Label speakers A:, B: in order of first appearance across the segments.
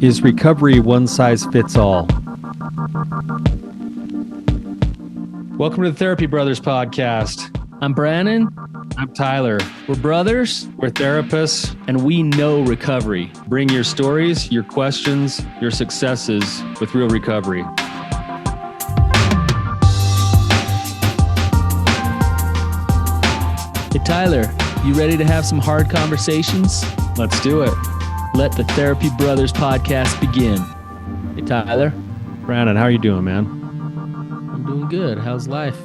A: Is recovery one size fits all? Welcome to the Therapy Brothers podcast.
B: I'm Brannon.
A: I'm Tyler.
B: We're brothers,
A: We're therapists.
B: and we know recovery.
A: Bring your stories, your questions, your successes with real recovery.
B: Hey, Tyler, you ready to have some hard conversations?
A: Let's do it.
B: Let the Therapy Brothers podcast begin. Hey, Tyler.
A: Brannon, how are you doing, man?
B: I'm doing good. How's life?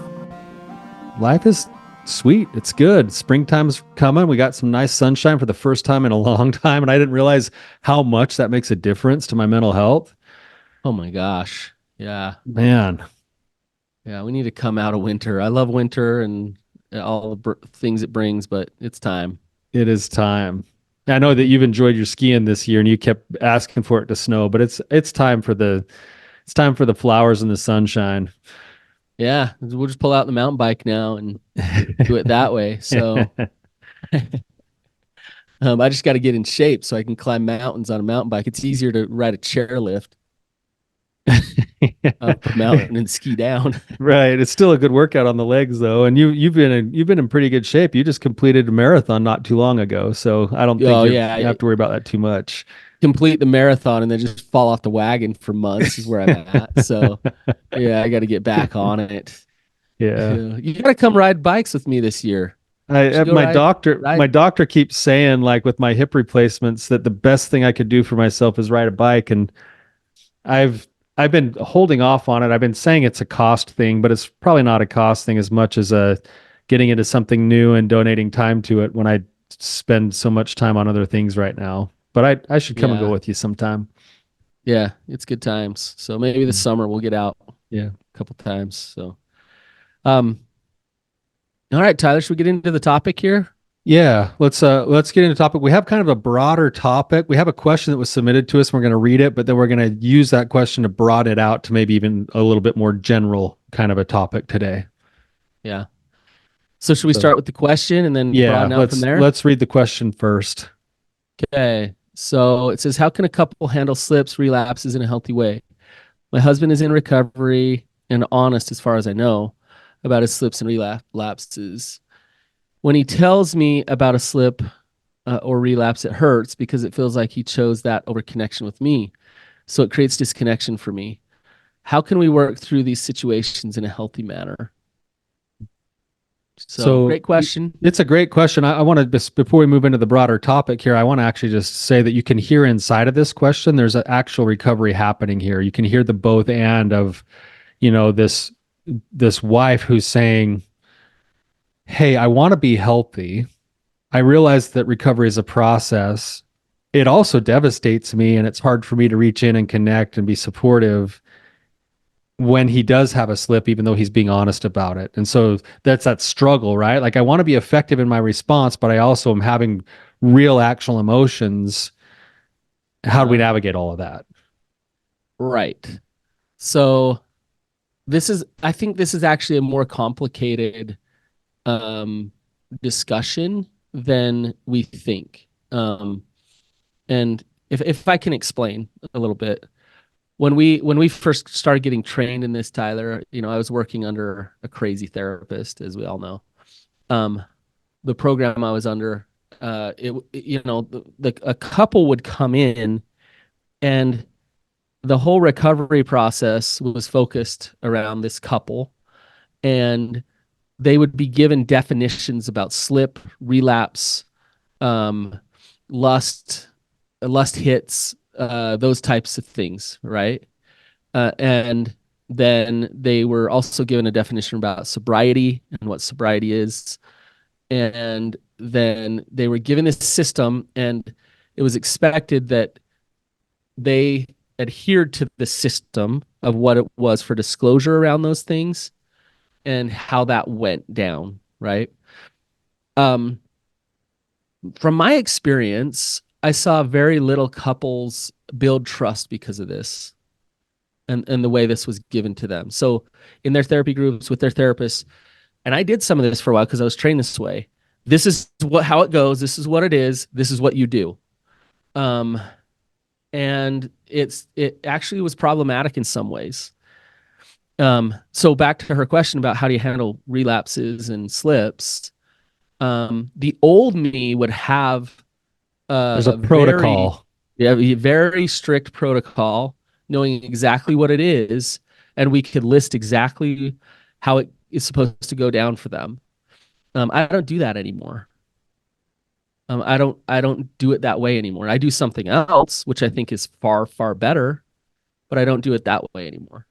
A: Life is sweet. It's good. Springtime's coming. We got some nice sunshine for the first time in a long time, and I didn't realize how much that makes a difference to my mental health.
B: Oh my gosh. Yeah.
A: Man,
B: Yeah, we need to come out of winter. I love winter and all the things it brings, but it's time.
A: it is time. I know that you've enjoyed your skiing this year and you kept asking for it to snow, but it's time for the flowers and the sunshine.
B: Yeah, we'll just pull out the mountain bike now and do it that way. So I just got to get in shape so I can climb mountains on a mountain bike. It's easier to ride a chairlift up a mountain and ski down.
A: Right. It's still a good workout on the legs though. And you've been in pretty good shape. You just completed a marathon not too long ago. So I don't think you have to worry about that too much.
B: Complete the marathon and then just fall off the wagon for months is where I'm at. So yeah, I got to get back on it.
A: Yeah.
B: You got to come ride bikes with me this year.
A: My doctor keeps saying, like, with my hip replacements, that the best thing I could do for myself is ride a bike. And I've been holding off on it. I've been saying it's a cost thing, but it's probably not a cost thing as much as getting into something new and donating time to it when I spend so much time on other things right now. But I should come and go with you sometime.
B: Yeah, it's good times. So maybe this summer we'll get out.
A: Yeah,
B: a couple times. So, all right, Tyler, should we get into the topic here?
A: Yeah, let's get into the topic. We have kind of a broader topic. We have a question that was submitted to us. And we're going to read it, but then we're going to use that question to broaden it out to maybe even a little bit more general kind of a topic today.
B: Yeah. So should we start with the question and then broaden out from there?
A: Let's read the question first.
B: Okay. So it says, how can a couple handle slips, relapses in a healthy way? My husband is in recovery and honest, as far as I know, about his slips and relapses. When he tells me about a slip or relapse, it hurts because it feels like he chose that over connection with me. So it creates disconnection for me. How can we work through these situations in a healthy manner? So great question.
A: It's a great question. I want to, before we move into the broader topic here, I want to actually just say that you can hear inside of this question, there's an actual recovery happening here. You can hear the both and of, this wife who's saying, hey, I want to be healthy. I realize that recovery is a process. It also devastates me, and it's hard for me to reach in and connect and be supportive when he does have a slip, even though he's being honest about it. And so that's that struggle, right? Like, I want to be effective in my response, but I also am having real actual emotions. How do we navigate all of that?
B: Right. So I think this is actually a more complicated discussion than we think. And if I can explain a little bit, when we first started getting trained in this, Tyler, I was working under a crazy therapist, as we all know. The program I was under, a couple would come in, and the whole recovery process was focused around this couple, and they would be given definitions about slip, relapse, lust hits, those types of things, right? And then they were also given a definition about sobriety and what sobriety is. And then they were given this system, and it was expected that they adhered to the system of what it was for disclosure around those things and how that went down, right? From my experience, I saw very little couples build trust because of this and the way this was given to them. So in their therapy groups with their therapists, and I did some of this for a while because I was trained this way. This is how it goes. This is what it is. This is what you do. and it actually was problematic in some ways. So back to her question about how do you handle relapses and slips, the old me would have
A: There's a
B: a very,
A: protocol.
B: yeah, a very strict protocol, knowing exactly what it is, and we could list exactly how it is supposed to go down for them. I don't do that anymore. I don't do it that way anymore. I do something else, which I think is far, far better, but I don't do it that way anymore.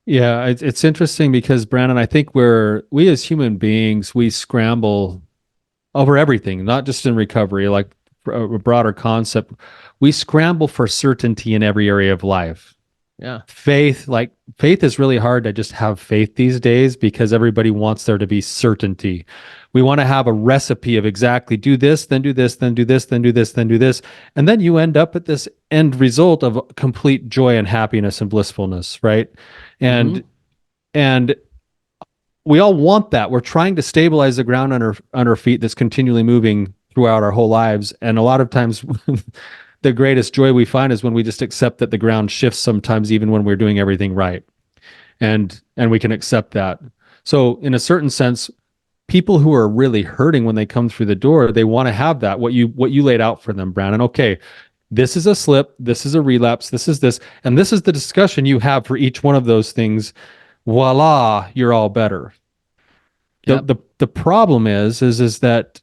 A: Yeah, it's interesting because Brandon, I think we as human beings, we scramble over everything, not just in recovery, like a broader concept. We scramble for certainty in every area of life.
B: Yeah.
A: Faith is really hard to just have faith these days because everybody wants there to be certainty. We want to have a recipe of exactly do this, then do this, then do this, then do this, then do this. And then you end up at this end result of complete joy and happiness and blissfulness, right? And
B: Mm-hmm.
A: and we all want that. We're trying to stabilize the ground under our feet that's continually moving throughout our whole lives. And a lot of times the greatest joy we find is when we just accept that the ground shifts sometimes even when we're doing everything right. And we can accept that. So in a certain sense, people who are really hurting when they come through the door, they want to have that, what you laid out for them, Brannon. Okay, this is a slip, this is a relapse, this is this, and this is the discussion you have for each one of those things. Voila, you're all better. The
B: Yep.
A: the the problem is that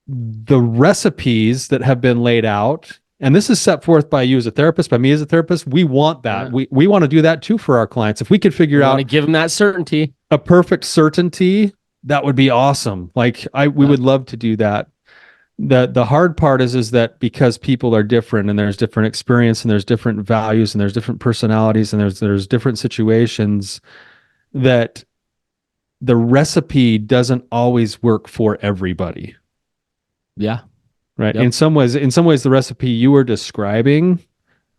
A: the recipes that have been laid out, and this is set forth by you as a therapist, by me as a therapist, we want that.
B: Yeah.
A: We want to do that too for our clients. If we could figure
B: We want to
A: out
B: give them that certainty.
A: a perfect certainty, that would be awesome. Like we
B: Yeah.
A: would love to do that. The hard part is that because people are different and there's different experience and there's different values and there's different personalities and there's different situations, that the recipe doesn't always work for everybody.
B: Yeah.
A: Right.
B: Yep.
A: In some ways, the recipe you were describing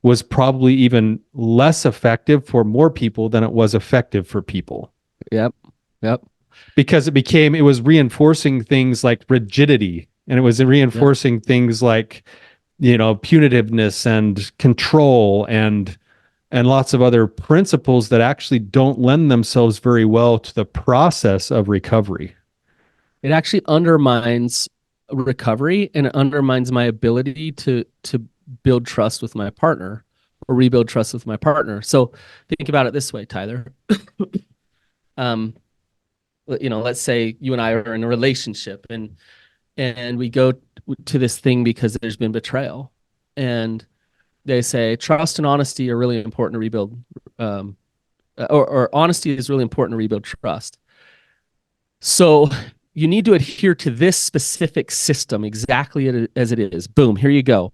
A: was probably even less effective for more people than it was effective for people
B: Yep. Yep.
A: because it was reinforcing things like rigidity, and it was
B: Yep.
A: reinforcing things like, punitiveness and control and lots of other principles that actually don't lend themselves very well to the process of recovery.
B: It actually undermines recovery, and it undermines my ability to build trust with my partner or rebuild trust with my partner. So think about it this way, Tyler. um, let's say you and I are in a relationship, and we go to this thing because there's been betrayal, and they say trust and honesty are really important to rebuild, or honesty is really important to rebuild trust. So you need to adhere to this specific system exactly as it is. Boom, here you go.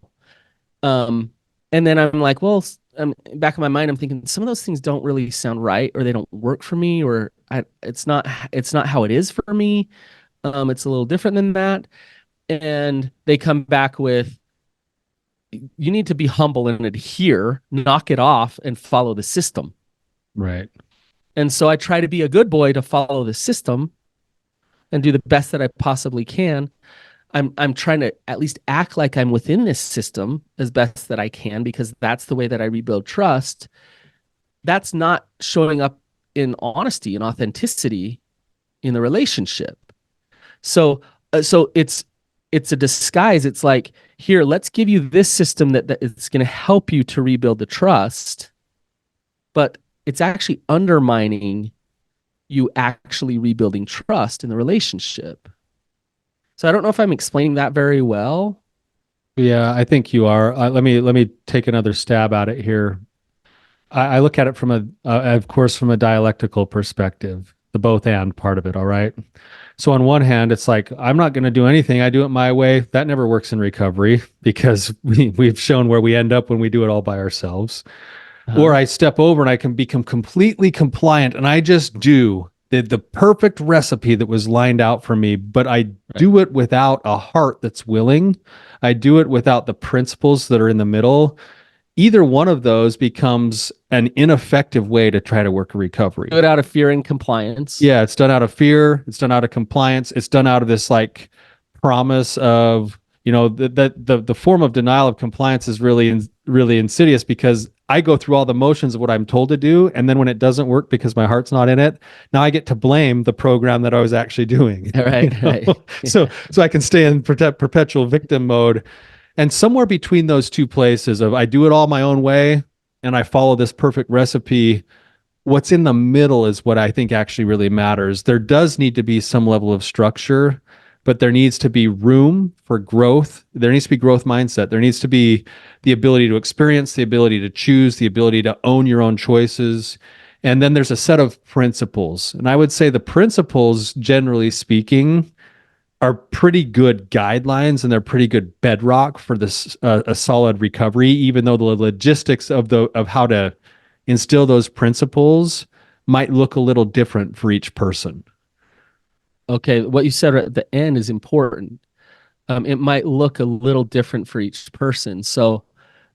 B: And then I'm like, well, back in my mind, I'm thinking some of those things don't really sound right, or they don't work for me, or it's not how it is for me. It's a little different than that. And they come back with, you need to be humble and adhere, knock it off, and follow the system.
A: Right.
B: And so I try to be a good boy to follow the system and do the best that I possibly can. I'm trying to at least act like I'm within this system as best that I can, because that's the way that I rebuild trust. That's not showing up in honesty and authenticity in the relationship. So it's a disguise. It's like, here, let's give you this system that is going to help you to rebuild the trust, but it's actually undermining you actually rebuilding trust in the relationship. So I don't know if I'm explaining that very well.
A: Yeah, I think you are. Let me take another stab at it here. I look at it of course, from a dialectical perspective, the both and part of it. All right. So on one hand, it's like, I'm not going to do anything. I do it my way. That never works in recovery because we've shown where we end up when we do it all by ourselves. Or I step over and I can become completely compliant and I just do the perfect recipe that was lined out for me, but I do it without a heart that's willing. I do it without the principles that are in the middle. Either one of those becomes an ineffective way to try to work a recovery.
B: Do it out of fear and compliance.
A: Yeah, it's done out of fear. It's done out of compliance. It's done out of this like promise of, the form of denial of compliance is really insidious, because I go through all the motions of what I'm told to do, and then when it doesn't work because my heart's not in it, now I get to blame the program that I was actually doing.
B: Right, right.
A: So I can stay in perpetual victim mode. And somewhere between those two places of I do it all my own way and I follow this perfect recipe, what's in the middle is what I think actually really matters. There does need to be some level of structure, but there needs to be room for growth. There needs to be growth mindset. There needs to be the ability to experience, the ability to choose, the ability to own your own choices. And then there's a set of principles. And I would say the principles, generally speaking, are pretty good guidelines, and they're pretty good bedrock for this a solid recovery, even though the logistics of how to instill those principles might look a little different for each person.
B: Okay, what you said at the end is important. It might look a little different for each person. So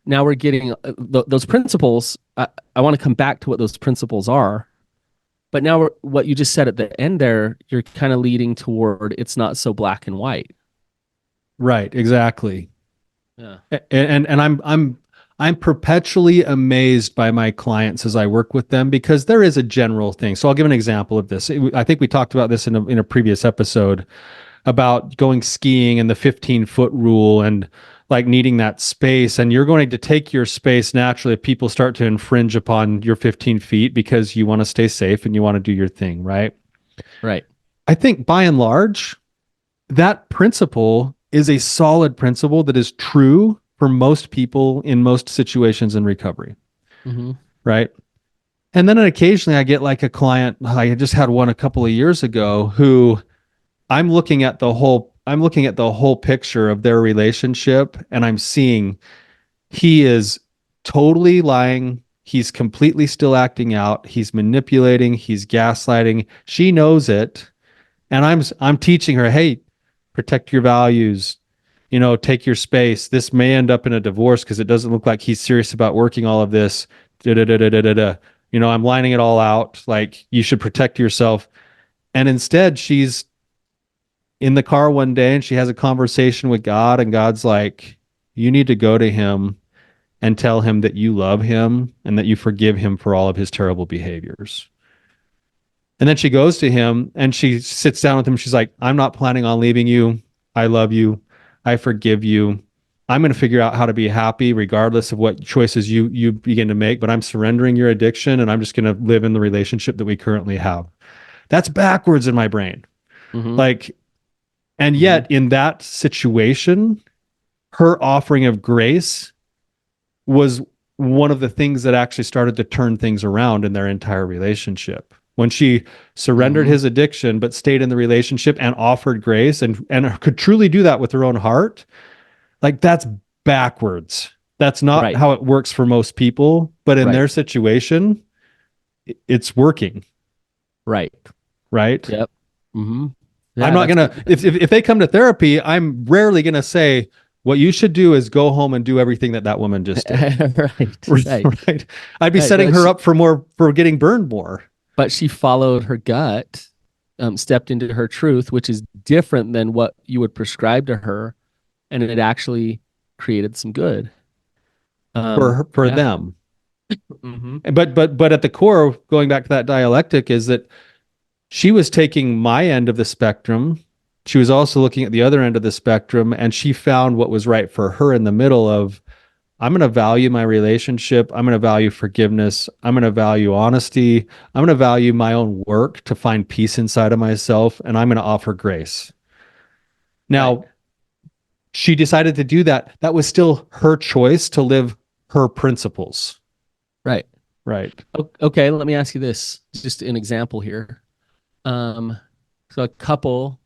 B: now we're getting those principles. I want to come back to what those principles are. But now what you just said at the end there, you're kind of leading toward it's not so black and white.
A: Right, exactly.
B: Yeah.
A: And I'm perpetually amazed by my clients as I work with them, because there is a general thing. So I'll give an example of this. I think we talked about this in a previous episode about going skiing and the 15-foot rule and like needing that space. And you're going to take your space naturally if people start to infringe upon your 15 feet because you want to stay safe and you want to do your thing, right?
B: Right.
A: I think by and large, that principle is a solid principle that is true for most people in most situations in recovery.
B: Mm-hmm.
A: Right. And then occasionally I get like a client, I just had one a couple of years ago, who I'm looking at the whole picture of their relationship, and I'm seeing he is totally lying. He's completely still acting out. He's manipulating. He's gaslighting. She knows it. And I'm teaching her, hey, protect your values, take your space. This may end up in a divorce because it doesn't look like he's serious about working all of this. Da, da, da, da, da, da. I'm lining it all out. Like, you should protect yourself. And instead, she's in the car one day and she has a conversation with God, and God's like, you need to go to him and tell him that you love him and that you forgive him for all of his terrible behaviors. And then she goes to him and she sits down with him. She's like, I'm not planning on leaving you. I love you. I forgive you. I'm going to figure out how to be happy regardless of what choices you begin to make, but I'm surrendering your addiction and I'm just going to live in the relationship that we currently have. That's backwards in my brain.
B: Mm-hmm.
A: Like, and yet in that situation, her offering of grace was one of the things that actually started to turn things around in their entire relationship. When she surrendered his addiction, but stayed in the relationship and offered grace and could truly do that with her own heart, like, that's backwards. That's not how it works for most people, but in their situation, it's working.
B: Right.
A: Right.
B: Yep. Mm-hmm. Yeah,
A: I'm not going to, if they come to therapy, I'm rarely going to say, what you should do is go home and do everything that woman just did. Right. I'd be setting her up for getting burned more.
B: But she followed her gut, stepped into her truth, which is different than what you would prescribe to her, and it actually created some good
A: for them.
B: Mm-hmm.
A: But at the core, going back to that dialectic, is that she was taking my end of the spectrum. She was also looking at the other end of the spectrum, and she found what was right for her in the middle of, I'm going to value my relationship. I'm going to value forgiveness. I'm going to value honesty. I'm going to value my own work to find peace inside of myself. And I'm going to offer grace. Now, she decided to do that. That was still her choice to live her principles.
B: Right. Okay. Let me ask you this, just an example here. So a couple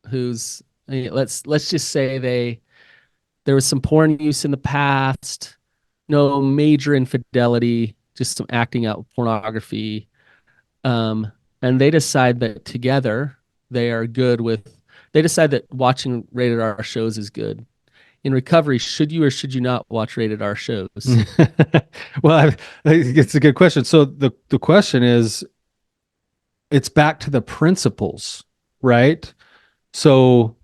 B: who's, let's just say there was some porn use in the past, no major infidelity, just some acting out pornography. And they decide that together they are good with, they decide that watching rated R shows is good. In recovery, should you or should you not watch rated R shows?
A: Well, it's a good question. So the question is, it's back to the principles, right? So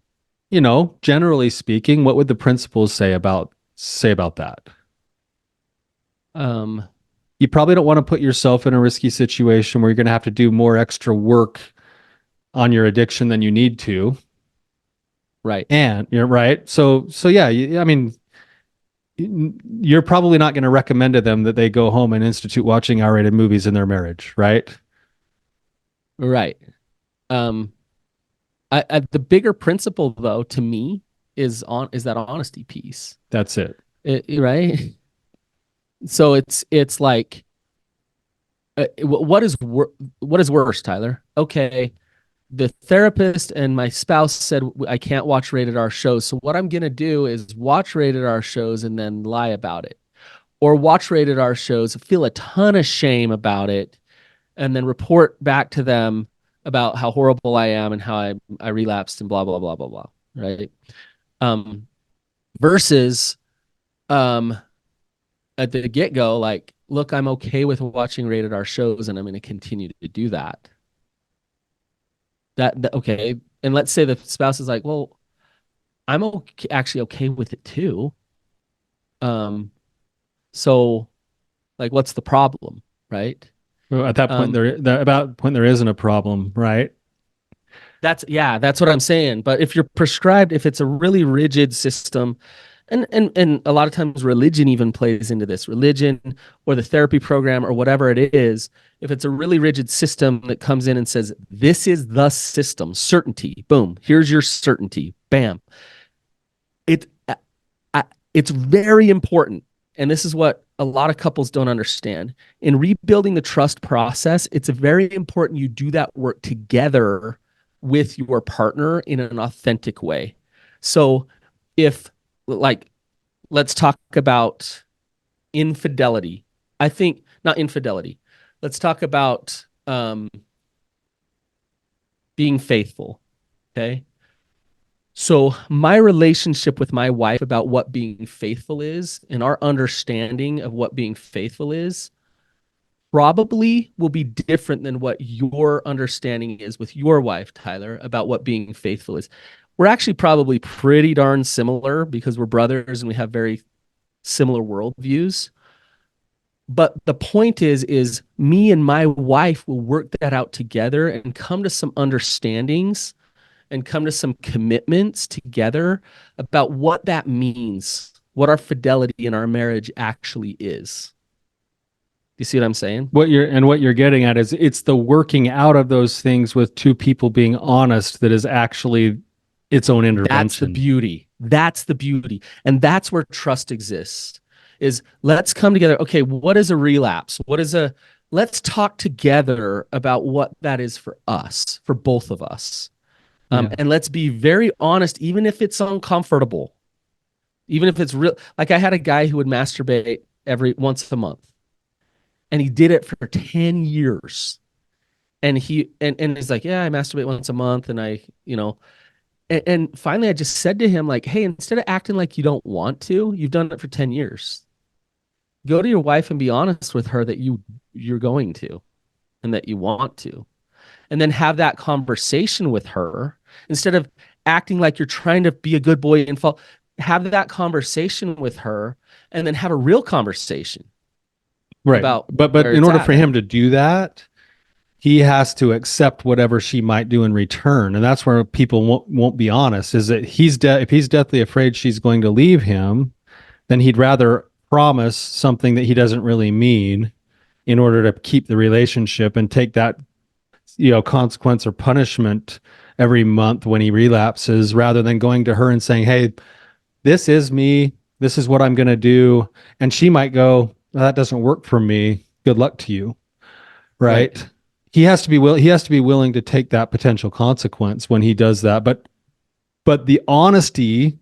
A: generally speaking, what would the principals say about that?
B: Um,
A: You probably don't want to put yourself in a risky situation where you're going to have to do more extra work on your addiction than you need to.
B: right.
A: And you're right. So yeah, I mean, you're probably not going to recommend to them that they go home and institute watching R-rated movies in their marriage, right?
B: Right. Um, the bigger principle though to me is that honesty piece.
A: That's it.
B: Right? So it's like what is worse, Tyler? Okay, the therapist and my spouse said I can't watch rated R shows. So what I'm going to do is watch rated R shows and then lie about it. Or watch rated R shows, feel a ton of shame about it, and then report back to them about how horrible I am and how I relapsed and blah blah blah blah blah. Right. Um, versus um, at the get go, like, look, I'm okay with watching rated R shows, and I'm going to continue to do that. That okay, and let's say the spouse is like, well, I'm okay, actually okay with it too. Um, so like, what's the problem, right?
A: Well, at that point,
B: Um,
A: there isn't a problem, right?
B: that's what I'm saying. But if you're prescribed, if it's a really rigid system, and a lot of times religion even plays into this, religion or the therapy program or whatever it is, if it's a really rigid system that comes in and says, this is the system, certainty, boom, here's your certainty, bam. It it's very important. And this is what a lot of couples don't understand. In rebuilding the trust process, it's very important you do that work together with your partner in an authentic way. So if like let's talk about infidelity. I think not infidelity. Let's talk about being faithful. Okay. So, my relationship with my wife about what being faithful is and our understanding of what being faithful is probably will be different than what your understanding is with your wife, Tyler, about what being faithful is. We're actually probably pretty darn similar because we're brothers and we have very similar worldviews. But the point is me and my wife will work that out together and come to some understandings and come to some commitments together about what that means, what our fidelity in our marriage actually is. Do you see what I'm saying?
A: What you're getting at is it's the working out of those things with two people being honest that is actually its own
B: That's the
A: intervention.
B: beauty. That's the beauty. And that's where trust exists. Is let's come together. Okay, what is a relapse? Let's talk together about what that is for us, for both of us.
A: Yeah.
B: And let's be very honest, even if it's uncomfortable, even if it's real. Like I had a guy who would masturbate every once a month, and he did it for 10 years. And he's like, yeah, I masturbate once a month, and and finally I just said to him, like, hey, instead of acting like you don't want to, you've done it for 10 years. Go to your wife and be honest with her that you're going to and that you want to. And then have that conversation with her instead of acting like you're trying to be a good boy and fall. Have that conversation with her and then have a real conversation
A: Right.
B: about
A: But
B: where
A: in
B: it's
A: order
B: at.
A: for him to do that, he has to accept whatever she might do in return. And that's where people won't be honest, is that if he's deathly afraid she's going to leave him, then he'd rather promise something that he doesn't really mean in order to keep the relationship and take that, consequence or punishment every month when he relapses, rather than going to her and saying, hey, this is me, this is what I'm going to do. And she might go, well, that doesn't work for me, good luck to you.
B: Right.
A: Right. He has to be willing to take that potential consequence when he does that. But the honesty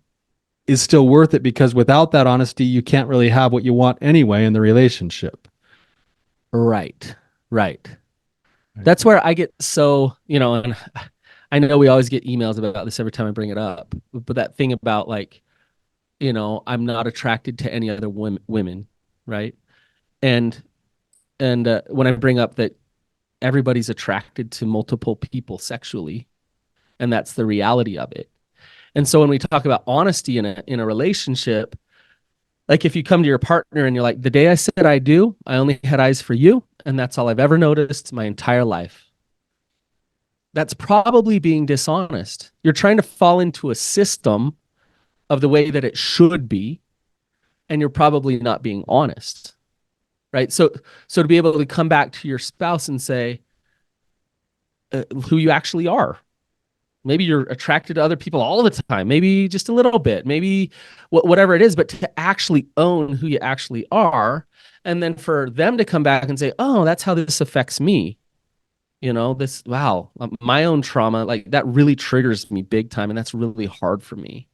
A: is still worth it, because without that honesty, you can't really have what you want anyway in the relationship.
B: Right. Right.
A: Right.
B: That's where I get so, and I know we always get emails about this every time I bring it up, but that thing about like, I'm not attracted to any other women, right? And when I bring up that everybody's attracted to multiple people sexually, and that's the reality of it. And so when we talk about honesty in a relationship, like if you come to your partner and you're like, the day I said I do, I only had eyes for you, and that's all I've ever noticed my entire life. That's probably being dishonest. You're trying to fall into a system of the way that it should be, and you're probably not being honest. Right? So to be able to come back to your spouse and say who you actually are. Maybe you're attracted to other people all the time, maybe just a little bit, maybe whatever it is, but to actually own who you actually are. And then for them to come back and say, oh, that's how this affects me. This, wow, my own trauma, like that really triggers me big time. And that's really hard for me.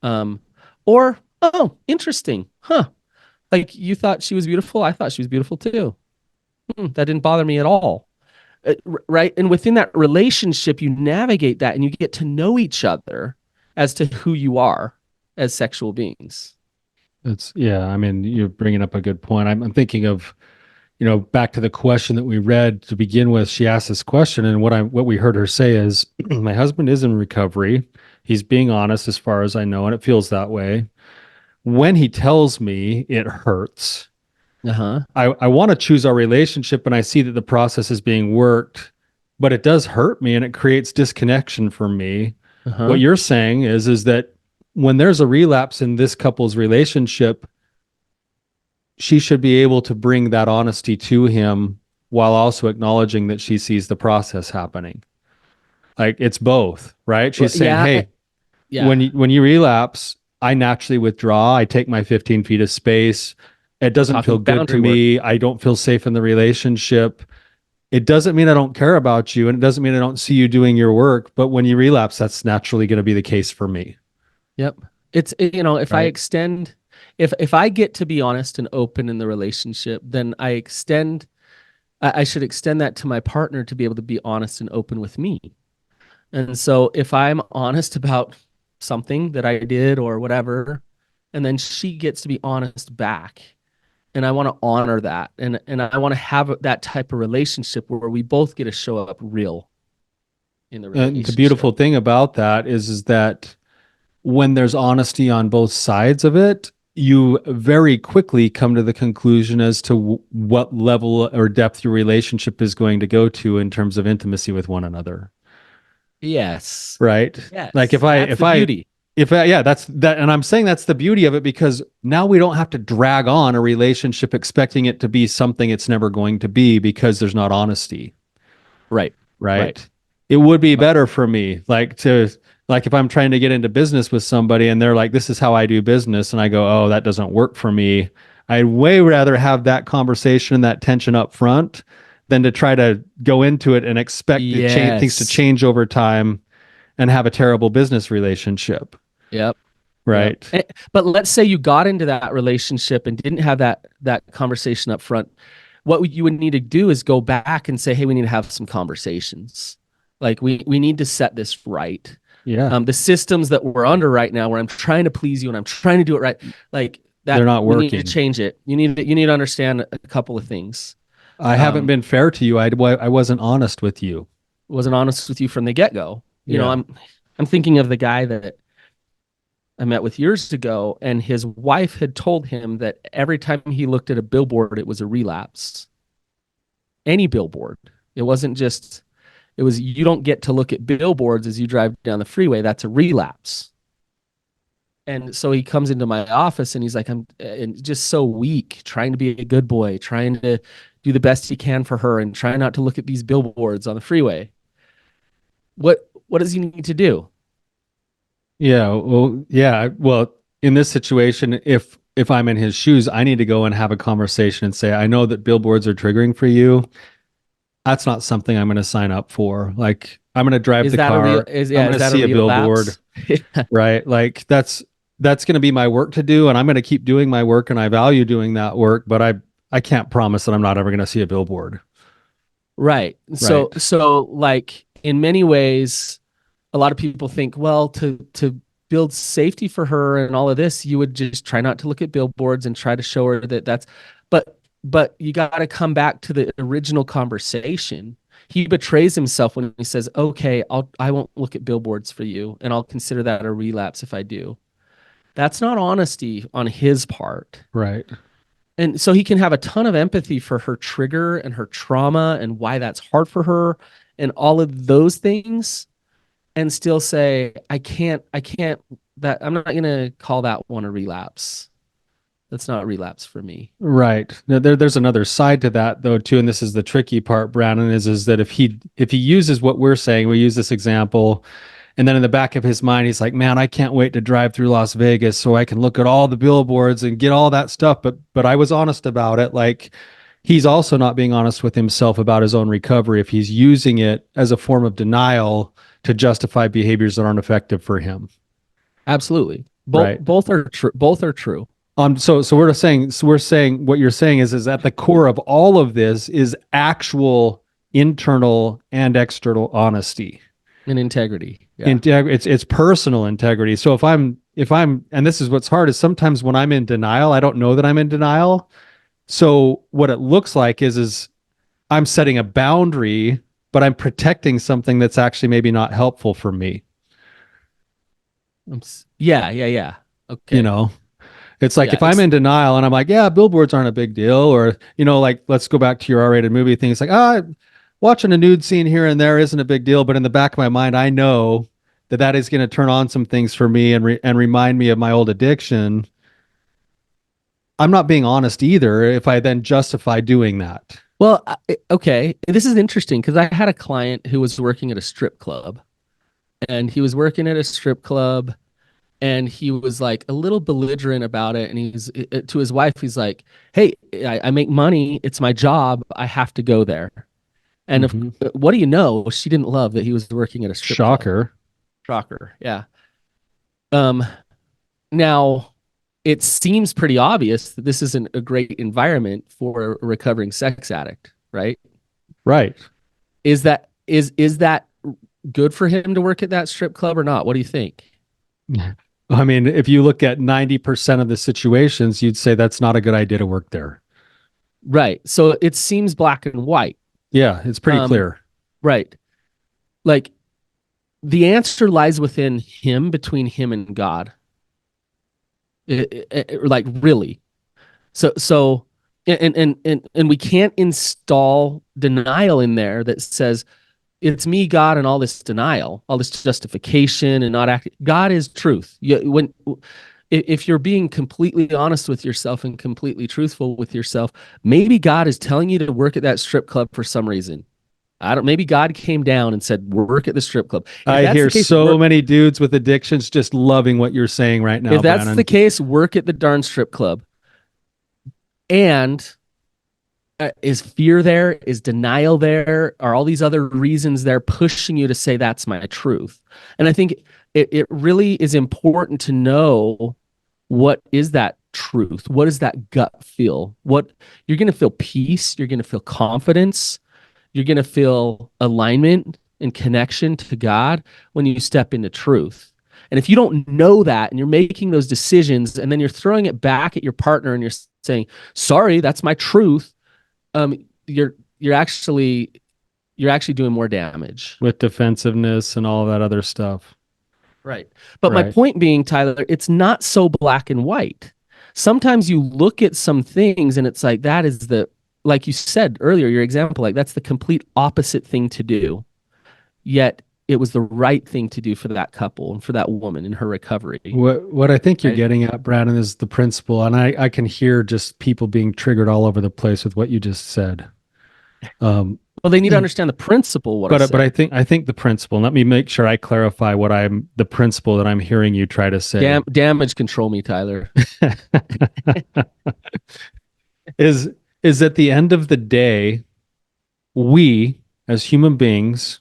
B: Or, oh, interesting. Huh. Like you thought she was beautiful. I thought she was beautiful too. That didn't bother me at all. Right. And within that relationship, you navigate that and you get to know each other as to who you are as sexual beings.
A: Yeah. I mean, you're bringing up a good point. I'm thinking of, back to the question that we read to begin with. She asked this question, and what we heard her say is, my husband is in recovery. He's being honest as far as I know, and it feels that way. When he tells me, it hurts.
B: Uh-huh.
A: I want to choose our relationship, and I see that the process is being worked, but it does hurt me and it creates disconnection for me.
B: Uh-huh.
A: What you're saying is that when there's a relapse in this couple's relationship, she should be able to bring that honesty to him while also acknowledging that she sees the process happening. Like it's both, right? She's saying,
B: Yeah.
A: hey,
B: Yeah.
A: when you relapse, I naturally withdraw. I take my 15 feet of space. It doesn't feel
B: Talking
A: good to
B: boundary work.
A: me. I don't feel safe in the relationship. It doesn't mean I don't care about you, and it doesn't mean I don't see you doing your work. But when you relapse, that's naturally going to be the case for me.
B: Yep. It's, if I
A: Right.
B: extend, if I get to be honest and open in the relationship, then I should extend that to my partner to be able to be honest and open with me. And so if I'm honest about something that I did or whatever, and then she gets to be honest back, and I want to honor that, and I want to have that type of relationship where we both get to show up real in the
A: And the
B: relationship.
A: beautiful thing about that is that when there's honesty on both sides of it, you very quickly come to the conclusion as to what level or depth your relationship is going to go to in terms of intimacy with one another.
B: Yes.
A: Right?
B: Yes.
A: Like
B: That's the beauty.
A: yeah, that's that. And I'm saying that's the beauty of it, because now we don't have to drag on a relationship expecting it to be something it's never going to be because there's not honesty.
B: Right.
A: Right?
B: Right.
A: It would be better for me, like if I'm trying to get into business with somebody and they're like, this is how I do business. And I go, oh, that doesn't work for me. I'd way rather have that conversation, that tension up front than to try to go into it and expect things to
B: Yes.
A: change over time and have a terrible business relationship.
B: Yep. Yep.
A: Right.
B: But let's say you got into that relationship and didn't have that conversation up front. What you would need to do is go back and say, hey, we need to have some conversations. Like we need to set this right.
A: Yeah.
B: The systems that we're under right now, where I'm trying to please you and I'm trying to do it right, like that,
A: they're not
B: we need
A: working.
B: to change it. You need to understand a couple of things.
A: I haven't been fair to you. I wasn't honest with you.
B: Wasn't honest with you from the get-go.
A: Yeah.
B: I'm thinking of the guy that I met with years ago, and his wife had told him that every time he looked at a billboard, it was a relapse. Any billboard. It wasn't just, it was, you don't get to look at billboards as you drive down the freeway. That's a relapse. And so he comes into my office and he's like, I'm just so weak, trying to be a good boy, trying to do the best he can for her and try not to look at these billboards on the freeway. What does he need to do?
A: Yeah. Well, in this situation, if I'm in his shoes, I need to go and have a conversation and say, I know that billboards are triggering for you. That's not something I'm going to sign up for. Like, I'm going to drive the car. I'm going to see a billboard. Right? Like that's going to be my work to do, and I'm going to keep doing my work, and I value doing that work, but I can't promise that I'm not ever going to see a billboard.
B: Right. So like in many ways, a lot of people think, well, to build safety for her and all of this, you would just try not to look at billboards and try to show her that but you got to come back to the original conversation. He betrays himself when he says, "Okay, I won't look at billboards for you, and I'll consider that a relapse if I do." That's not honesty on his part.
A: Right.
B: And so he can have a ton of empathy for her trigger and her trauma and why that's hard for her and all of those things, and still say, I can't, that I'm not going to call that one a relapse. That's not a relapse for me.
A: Right. Now, there's another side to that though too, and this is the tricky part, Brannon, is that if he uses what we're saying, we use this example, and then in the back of his mind, he's like, "Man, I can't wait to drive through Las Vegas so I can look at all the billboards and get all that stuff." But I was honest about it. Like, he's also not being honest with himself about his own recovery if he's using it as a form of denial to justify behaviors that aren't effective for him.
B: Absolutely.
A: Right.
B: Both are true. Both are true.
A: So we're saying what you're saying is at the core of all of this is actual internal and external honesty
B: And integrity. Yeah.
A: It's personal integrity. So if I'm and this is what's hard is sometimes when I'm in denial, I don't know that I'm in denial. So what it looks like is I'm setting a boundary, but I'm protecting something that's actually maybe not helpful for me.
B: Yeah. Okay.
A: You know, it's like
B: Yeah,
A: if I'm in denial and I'm like, yeah, billboards aren't a big deal, or like let's go back to your R-rated movie thing. It's like, watching a nude scene here and there isn't a big deal, but in the back of my mind, I know that is going to turn on some things for me and remind me of my old addiction. I'm not being honest either if I then justify doing that.
B: Well, okay. This is interesting because I had a client who was working at a strip club, and he was working at a strip club, and he was like a little belligerent about it. And he's to his wife, he's like, "Hey, I make money. It's my job. I have to go there." And what do you know? She didn't love that he was working at a strip club. Shocker. Yeah. Now, it seems pretty obvious that this isn't a great environment for a recovering sex addict, right?
A: Right.
B: Is that good for him to work at that strip club or not? What do you think?
A: I mean, if you look at 90% of the situations, you'd say that's not a good idea to work there.
B: Right. So it seems black and white.
A: Yeah, it's pretty clear.
B: Right. Like, the answer lies within him, between him and God. Like, really. So and we can't install denial in there that says it's me, God, and all this denial, all this justification and not acting. God is truth. If you're being completely honest with yourself and completely truthful with yourself, maybe God is telling you to work at that strip club for some reason. Maybe God came down and said, work at the strip club.
A: I hear so many dudes with addictions just loving what you're saying right now.
B: If that's the case, work at the darn strip club. And is fear there? Is denial there? Are all these other reasons there pushing you to say that's my truth? And I think it really is important to know, what is that truth? What does that gut feel? What you're going to feel peace. You're going to feel confidence. You're going to feel alignment and connection to God when you step into truth. And if you don't know that and you're making those decisions and then you're throwing it back at your partner and you're saying, sorry, that's my truth, you're actually doing more damage.
A: With defensiveness and all that other stuff.
B: Right. But my point being, Tyler, it's not so black and white. Sometimes you look at some things and it's like, that is like you said earlier, your example, like that's the complete opposite thing to do. Yet it was the right thing to do for that couple and for that woman in her recovery.
A: What I think you're getting at, Brannon, is the principle. And I can hear just people being triggered all over the place with what you just said.
B: Well, they need to understand the principle.
A: But I think the principle. Let me make sure I clarify the principle that I'm hearing you try to say.
B: Damage control me, Tyler.
A: is at the end of the day, we as human beings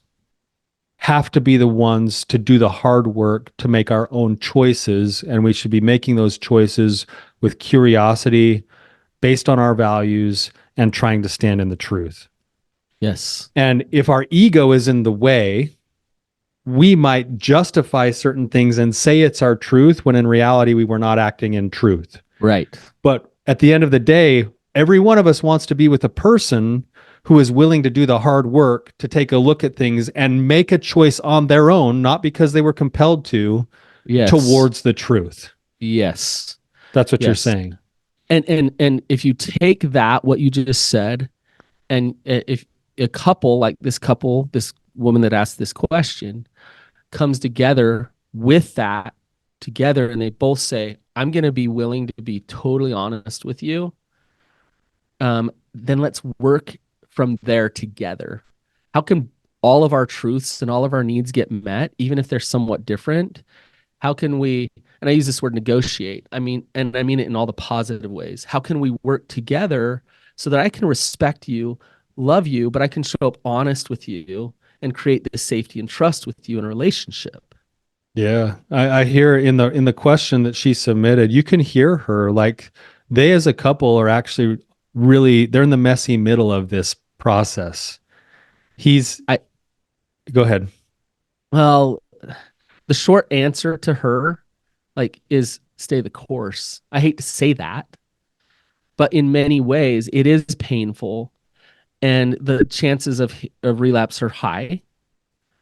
A: have to be the ones to do the hard work to make our own choices, and we should be making those choices with curiosity, based on our values, and trying to stand in the truth.
B: Yes.
A: And if our ego is in the way, we might justify certain things and say it's our truth when in reality we were not acting in truth.
B: Right.
A: But at the end of the day, every one of us wants to be with a person who is willing to do the hard work to take a look at things and make a choice on their own, not because they were compelled to,
B: Yes.
A: towards the truth.
B: Yes.
A: That's what you're
B: Yes.
A: saying.
B: And if you take that, what you just said, and if a couple like this couple, this woman that asked this question, comes together with that together, and they both say, I'm going to be willing to be totally honest with you, then let's work from there together. How can all of our truths and all of our needs get met, even if they're somewhat different? How can we, and I use this word negotiate, and I mean it in all the positive ways. How can we work together so that I can respect you, love you, but I can show up honest with you and create this safety and trust with you in a relationship?
A: Yeah, I hear in the question that she submitted, you can hear her like they as a couple are actually really they're in the messy middle of this process. He's
B: I
A: Go ahead.
B: well, the short answer to her is stay the course. I hate to say that, but in many ways it is painful and the chances of relapse are high.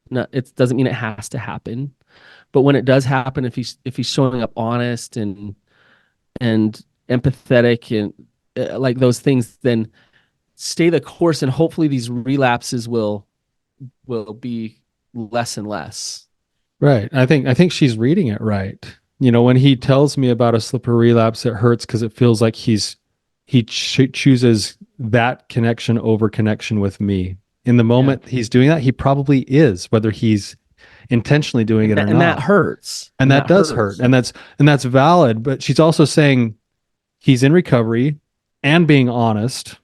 B: No, it doesn't mean it has to happen, but when it does happen, if he's showing up honest and empathetic and like those things, then stay the course, and hopefully these relapses will be less and less.
A: Right. I think she's reading it right. You know, when he tells me about a slippery relapse, it hurts because it feels like he chooses that connection over connection with me. In the
B: Yeah,
A: moment he's doing that, he probably is, whether he's intentionally doing it or
B: and that
A: not.
B: hurts,
A: And
B: and
A: that
B: that
A: does hurt.
B: hurts.
A: And that's valid. But she's also saying he's in recovery and being honest.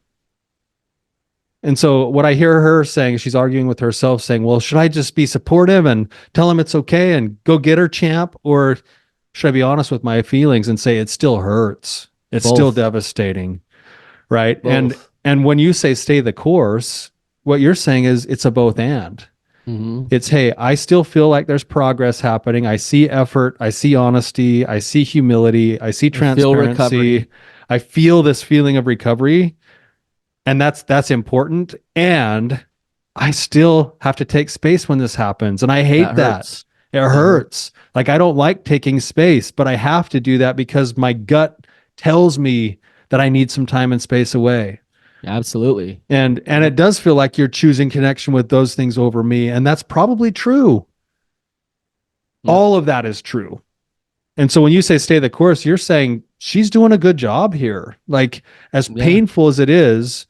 A: And so what I hear her saying, she's arguing with herself, saying, well, should I just be supportive and tell him it's okay and go get her, champ? Or should I be honest with my feelings and say it still hurts? It's still
B: Both,
A: devastating, right? And
B: both.
A: and when you say stay the course, what you're saying is it's a both and.
B: Mm-hmm.
A: It's, hey, I still feel like there's progress happening. I see effort. I see honesty. I see humility. I see
B: I feel
A: transparency.
B: recovery.
A: I feel this feeling of recovery. And that's important. And I still have to take space when this happens. And I hate
B: That
A: that.
B: hurts.
A: It
B: That hurts.
A: hurts. Like I don't like taking space, but I have to do that because my gut tells me that I need some time and space away.
B: Absolutely.
A: And
B: Yep.
A: it does feel like you're choosing connection with those things over me. And that's probably true.
B: Yep.
A: All of that is true. And so when you say stay the course, you're saying she's doing a good job here. Like as
B: Yeah.
A: painful as it is,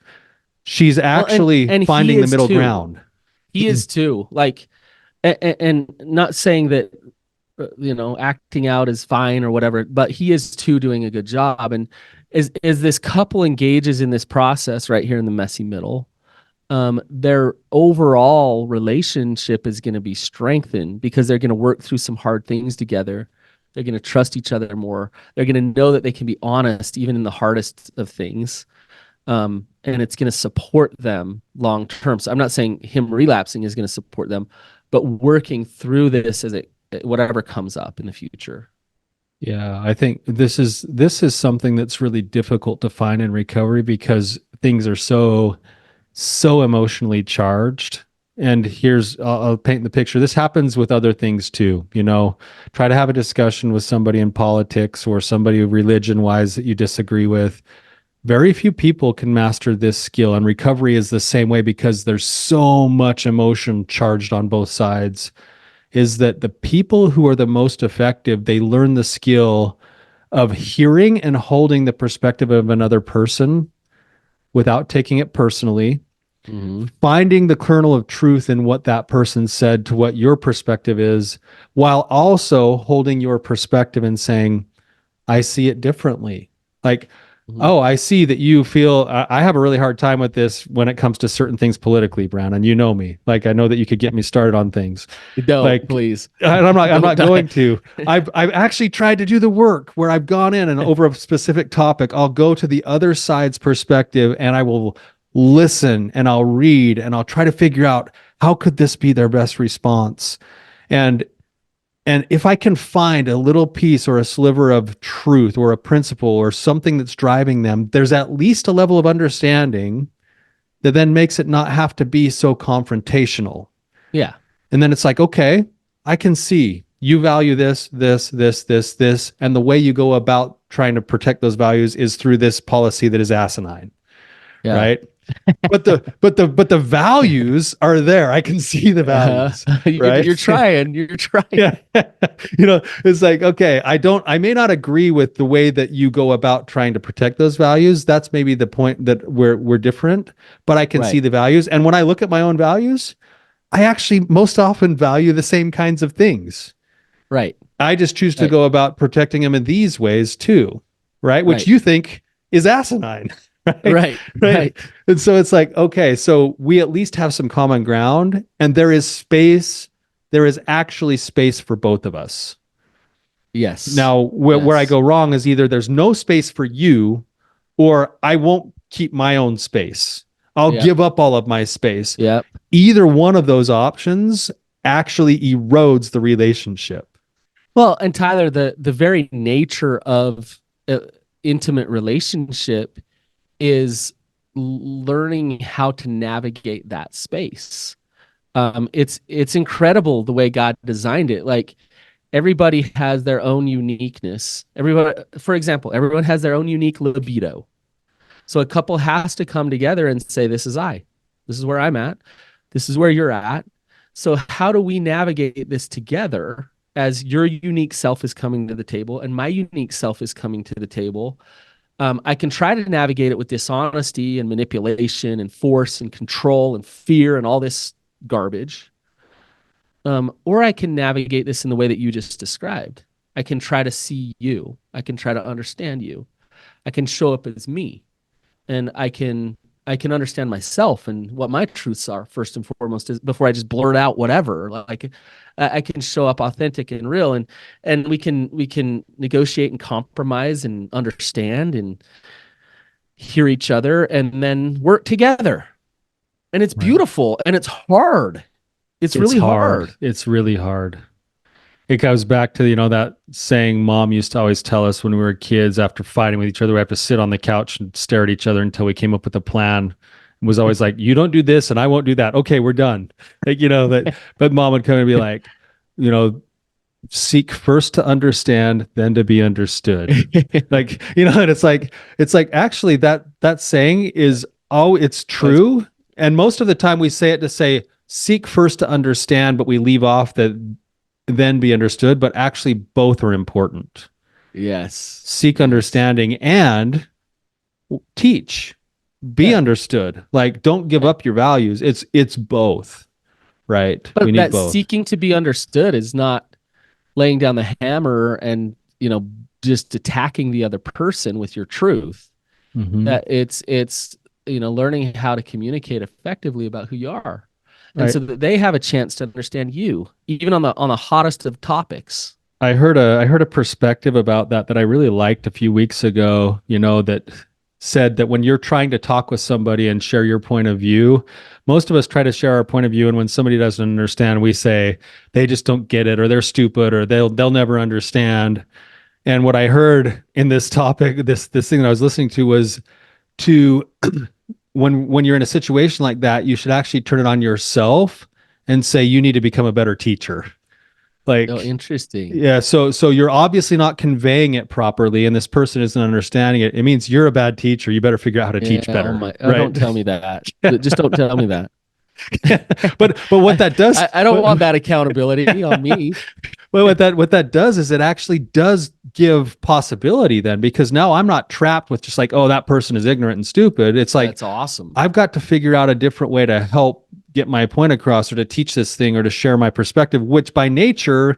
A: she's
B: Well,
A: actually
B: and he
A: finding the
B: is
A: middle
B: too.
A: ground.
B: He is too. And not saying that acting out is fine or whatever, but he is too doing a good job. And as this couple engages in this process right here in the messy middle, their overall relationship is going to be strengthened because they're going to work through some hard things together. They're going to trust each other more. They're going to know that they can be honest even in the hardest of things. And it's going to support them long term. So I'm not saying him relapsing is going to support them, but working through this as whatever comes up in the future.
A: Yeah, I think this is something that's really difficult to find in recovery because things are so emotionally charged. And I'll paint the picture. This happens with other things too. You know, try to have a discussion with somebody in politics or somebody religion wise that you disagree with. Very few people can master this skill, and recovery is the same way because there's so much emotion charged on both sides. Is that the people who are the most effective, they learn the skill of hearing and holding the perspective of another person without taking it personally,
B: Mm-hmm.
A: finding the kernel of truth in what that person said to what your perspective is, while also holding your perspective and saying, I see it differently. Like,
B: Mm-hmm.
A: oh, I see that you feel I have a really hard time with this when it comes to certain things politically, Brannon. You know me. Like I know that you could get me started on things.
B: Don't,
A: Like
B: please.
A: and I'm
B: Don't
A: not
B: die.
A: going to. I've actually tried to do the work where I've gone in and over a specific topic, I'll go to the other side's perspective and I will listen and I'll read and I'll try to figure out how could this be their best response. And and if I can find a little piece or a sliver of truth or a principle or something that's driving them, there's at least a level of understanding that then makes it not have to be so confrontational.
B: Yeah.
A: And then it's like, okay, I can see you value this, this, this, this, this, and the way you go about trying to protect those values is through this policy that is asinine,
B: Yeah.
A: right? But the values are there. I can see the values, right?
B: You're trying. You're trying.
A: Yeah. It's like, okay, I may not agree with the way that you go about trying to protect those values. That's maybe the point that we're different, but I can see
B: Right.
A: the values. And when I look at my own values, I actually most often value the same kinds of things.
B: Right.
A: I just choose to
B: Right.
A: go about protecting them in these ways too, right? Which
B: Right.
A: you think is asinine, right?
B: Right.
A: Right.
B: Right.
A: And so it's like, okay, so we at least have some common ground and there is space. There is actually space for both of us.
B: Yes.
A: Now, where I
B: Yes.
A: go wrong is either there's no space for you or I won't keep my own space. I'll
B: Yep.
A: give up all of my space.
B: Yep.
A: Either one of those options actually erodes the relationship.
B: Well, and Tyler, the very nature of intimate relationship is learning how to navigate that space. It's incredible the way God designed it. Like everybody has their own uniqueness. Everybody, for example, everyone has their own unique libido. So a couple has to come together and say, "This is I. This is where I'm at. This is where you're at." So how do we navigate this together as your unique self is coming to the table and my unique self is coming to the table? I can try to navigate it with dishonesty and manipulation and force and control and fear and all this garbage. Or I can navigate this in the way that you just described. I can try to see you. I can try to understand you. I can show up as me, and I can understand myself and what my truths are first and foremost is before I just blurt out whatever. Like I can show up authentic and real, and we can negotiate and compromise and understand and hear each other and then work together. And it's
A: Right.
B: beautiful and it's hard. It's really hard.
A: It's really hard. It goes back to, that saying mom used to always tell us when we were kids after fighting with each other, we have to sit on the couch and stare at each other until we came up with a plan. It was always like, you don't do this and I won't do that. Okay, we're done. Like, but mom would come and be like, you know, seek first to understand, then to be understood. Like, and it's like actually that saying is, oh, it's true. And most of the time we say it to say, seek first to understand, but we leave off the then be understood, but actually both are important.
B: Yes.
A: Seek understanding and teach, be
B: Yeah.
A: understood. Like, don't give up your values. It's both, right?
B: But
A: We need
B: that
A: both.
B: seeking to be understood is not laying down the hammer and, just attacking the other person with your truth.
A: Mhm.
B: That it's learning how to communicate effectively about who you are. And
A: Right.
B: so that they have a chance to understand you, even on the hottest of topics.
A: I heard a perspective about that I really liked a few weeks ago, that said that when you're trying to talk with somebody and share your point of view, most of us try to share our point of view, and when somebody doesn't understand, we say they just don't get it, or they're stupid, or they'll never understand. And what I heard in this topic, this thing that I was listening to was to when you're in a situation like that, you should actually turn it on yourself and say you need to become a better teacher. Like,
B: Oh, interesting.
A: yeah, so you're obviously not conveying it properly, and this person isn't understanding it. It means you're a bad teacher. You better figure out how to teach better,
B: Oh my,
A: right?
B: don't tell me that. Just don't tell me that.
A: but what that does,
B: I don't want that accountability on me.
A: well, what that does is it actually does give possibility then, because now I'm not trapped with just like, oh, that person is ignorant and stupid. It's like,
B: That's awesome.
A: I've got to figure out a different way to help get my point across, or to teach this thing, or to share my perspective, which by nature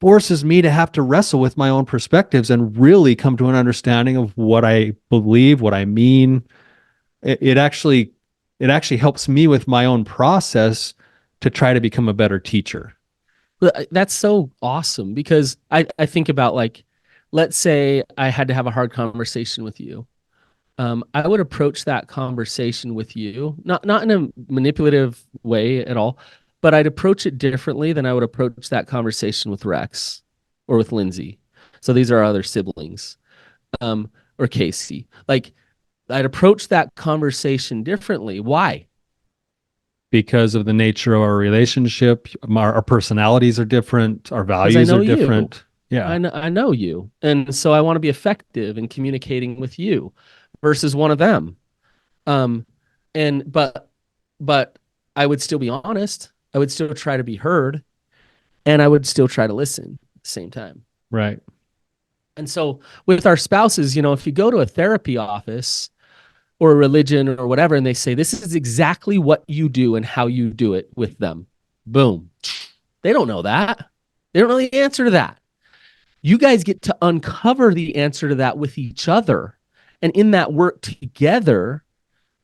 A: forces me to have to wrestle with my own perspectives and really come to an understanding of what I believe, what I mean. It actually helps me with my own process to try to become a better teacher.
B: That's so awesome, because I think about, like, let's say I had to have a hard conversation with you. I would approach that conversation with you, not in a manipulative way at all, but I'd approach it differently than I would approach that conversation with Rex or with Lindsay. So these are our other siblings, or Casey. Like, I'd approach that conversation differently. Why?
A: Because of the nature of our relationship, our personalities are different, our
B: Because I
A: values
B: know
A: are
B: you.
A: different. Yeah.
B: I know you. And so I want to be effective in communicating with you versus one of them. Um, and but I would still be honest. I would still try to be heard, and I would still try to listen at the same time.
A: Right.
B: And so with our spouses, if you go to a therapy office or a religion or whatever, and they say, this is exactly what you do and how you do it with them. Boom. They don't know that. They don't know the answer to that. You guys get to uncover the answer to that with each other. And in that work together,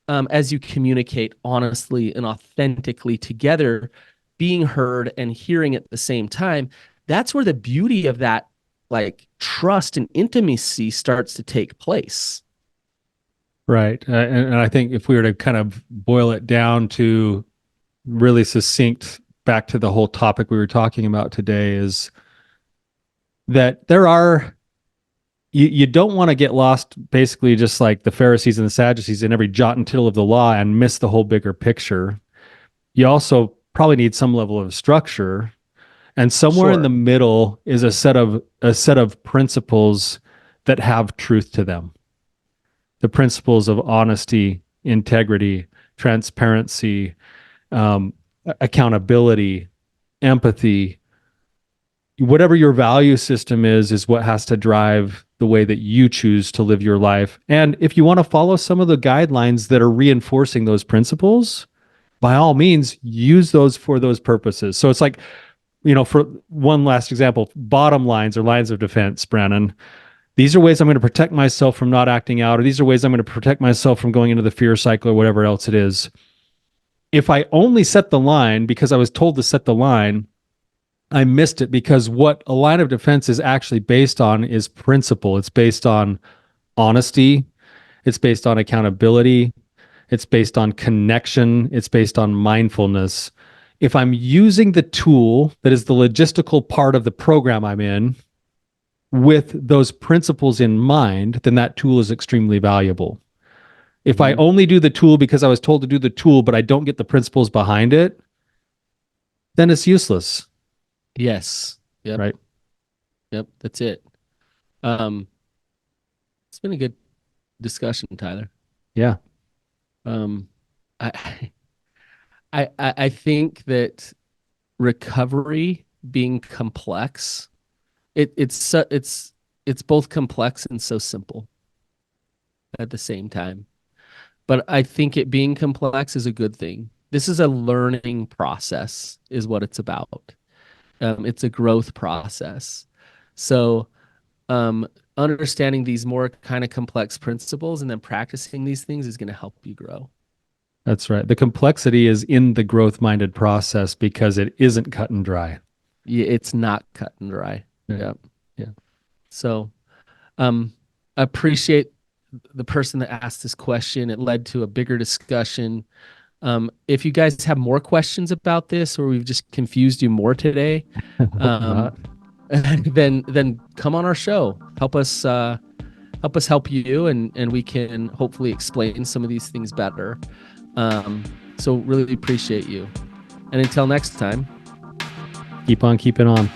B: as you communicate honestly and authentically together, being heard and hearing at the same time, that's where the beauty of that like trust and intimacy starts to take place.
A: Right. And I think if we were to kind of boil it down to really succinct back to the whole topic we were talking about today, is that you don't want to get lost basically just like the Pharisees and the Sadducees in every jot and tittle of the law and miss the whole bigger picture. You also probably need some level of structure, and somewhere in
B: Sure.
A: the middle is a set of principles that have truth to them. The principles of honesty, integrity, transparency, accountability, empathy. Whatever your value system is what has to drive the way that you choose to live your life. And if you want to follow some of the guidelines that are reinforcing those principles, by all means, use those for those purposes. So it's like, for one last example, bottom lines or lines of defense, Brannon. These are ways I'm going to protect myself from not acting out, or these are ways I'm going to protect myself from going into the fear cycle or whatever else it is. If I only set the line because I was told to set the line, I missed it, because what a line of defense is actually based on is principle. It's based on honesty. It's based on accountability. It's based on connection. It's based on mindfulness. If I'm using the tool that is the logistical part of the program I'm in with those principles in mind, then that tool is extremely valuable. If I only do the tool because I was told to do the tool, but I don't get the principles behind it, then it's useless.
B: Yes. Yep.
A: Right.
B: Yep. That's it. Um, it's been a good discussion, Tyler.
A: Yeah.
B: Um, I, I think that recovery being complex, it's both complex and so simple at the same time. But I think it being complex is a good thing. This is a learning process, is what it's about. It's a growth process. So, understanding these more kind of complex principles and then practicing these things is going to help you grow.
A: That's right. The complexity is in the growth minded process because it isn't cut and dry.
B: Yeah, it's not cut and dry.
A: Yeah.
B: Yep.
A: Yeah.
B: So, I appreciate the person that asked this question. It led to a bigger discussion. If you guys have more questions about this, or we've just confused you more today,
A: Hope not.
B: then come on our show. Help us help you, and we can hopefully explain some of these things better. So really appreciate you. And until next time,
A: Keep on keeping on.